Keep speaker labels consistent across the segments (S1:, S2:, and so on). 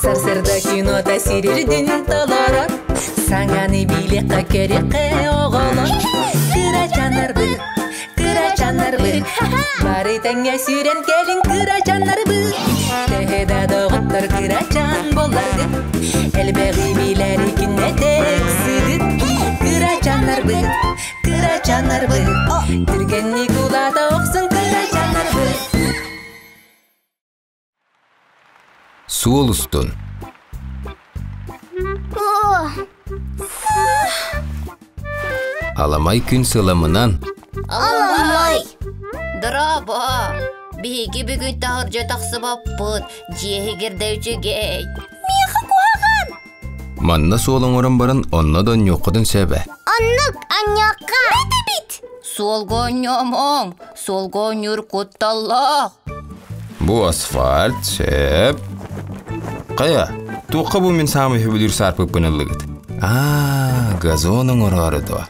S1: Сарсырда кинода сирирдин таларат Саңаны биле кереке оголот Кыра жанарбы Бары таңга сүйрен келин кыра жанарбы Техеда доғыттар кыра жан боларды Элбеғи билери күнне тек сыдыт Кыра жанарбы Түргенни кулада оқсын кыра жанарбы
S2: Суолустун Аламай күн сыламынан
S3: Аламай Драба Биги бүгін тағыр жатақсы баппыт Жиегердеучігей Меха куаған
S2: Манна суолың орын барын оннодон yoqudun сәбі
S3: Аннык аньяққа Бит Солға оньямың Солға оньюр құтталлақ
S2: Бу асфальт сәп Қая, туққа бу мен самы хүбілер сарпып күнілігіт газонын орары да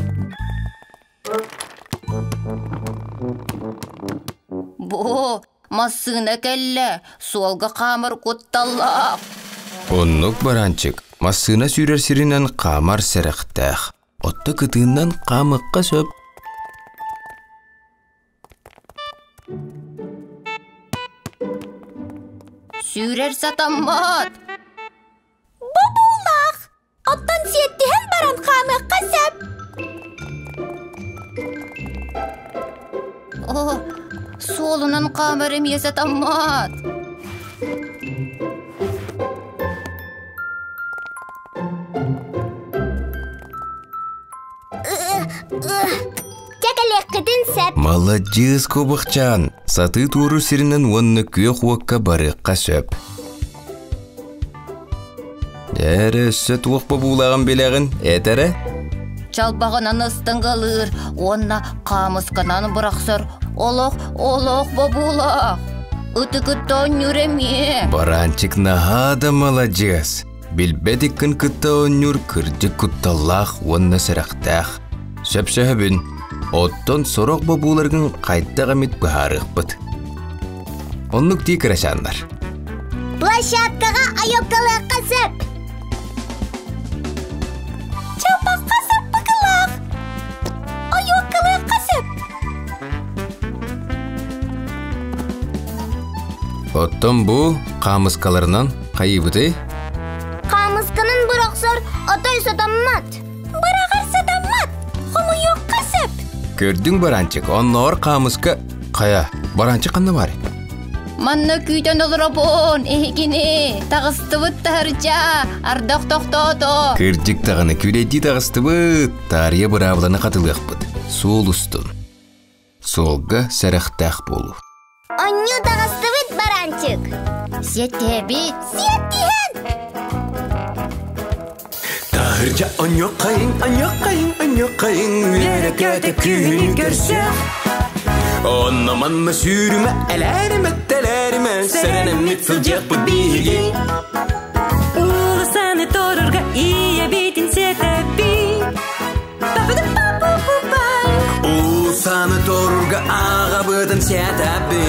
S3: Бу, массына кәлі, солға қамыр құтталлақ.
S2: Оннық баранчык, массына сүйрер сиринен қамар сәріқтәқ. Отты күтіннен қамыққа сөп.
S3: Сүйрер сатаммат. Бабулақ, оттан сеттіген баран қамыққа сөп. Солынан қамырым есатаммат.
S2: Молодец, Кобықчан. Саты туру сиринен онны күйек уаққа барыққа сөп. Әрі сөт уақпа бұлағын беләғын, әтәрі?
S3: Чалбағынан ыстың қалыр, онна қамысқанан бұрақсыр. Олық бабулақ. Үті-күттен нүреме.
S2: Баранчик нахада молодец. Билбедікін күттен нүр күрді күтталлақ онны сірақтақ. Сөп-сөбін. Оттон сорок бабуларгын қайттаға мет бұхарық бұд. Оннық дей кірашандар.
S3: Площадкаға айоқталы қасып. Чапақ қасып бұқылақ. Айоқталы қасып.
S2: Оттон бұл қамысқаларынан қайыбыды?
S3: Қамысқының бұрақсыр атай сатаммат. Бұрағар сатаммат. Құмы йоқ қасып.
S2: Көрдің баранчик, оннор қамысқа қая, баранчик қанна бар?
S3: Манна күйтен олырабон, егіне, тағысты бұд тәржа, ардақ тоқтото.
S2: Көрдік тағыны күледі тағысты бұд, тария бұравланы қатылық бұд. Сол ұстын. Солға сәріқтақ болу.
S3: Онны тағысты бұд баранчик. Сетте бит, сеттен.
S4: Тағыржа оньоқайын, верекеті күйін көрсе. Онна манна сүйріме, әләріме, сәрінім митсіл жек бұд биге.
S5: Улысаны торырға ие бетін сетәбі.
S4: Улысаны торырға аға бұдын сетәбі.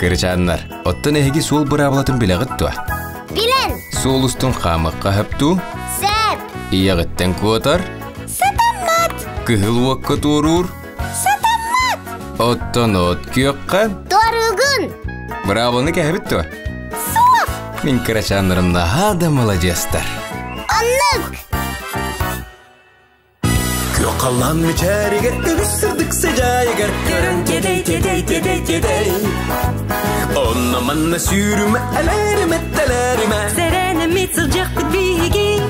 S2: Кірчаннар, оттан әйгі сол бұравлатын білеғіт туа.
S3: Білен.
S2: Сол ұстын қамыққа хөпту.
S3: Сәп.
S2: Иягыттен көтар.
S3: Сатаммат.
S2: Күхіл уаққа торур.
S3: Сатаммат.
S2: Оттан от күйіққа.
S3: Торығын.
S2: Бұравланы кәбіт туа.
S3: Суақ.
S2: Мен кірчаннарым нахада молодестар.
S3: Аннық.
S4: Қалан мечәрігер, үгісірдік сәжайығыр. Көрін тедей. Онна манна сүйріме, әләріме.
S5: Сәрәні метсіл жақ бұд биге.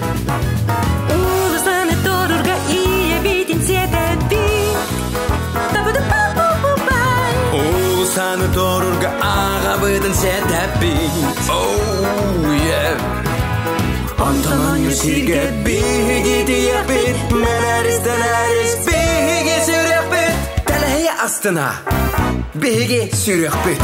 S5: Улысаны торырға ие бетін сетәбі.
S4: Улысаны торырға аға бұдын сетәбі. Антонан юсиге биге дияқ бит. Мәләріс биге сүйрек бит. Тәләйе астына биге сүйрек бит.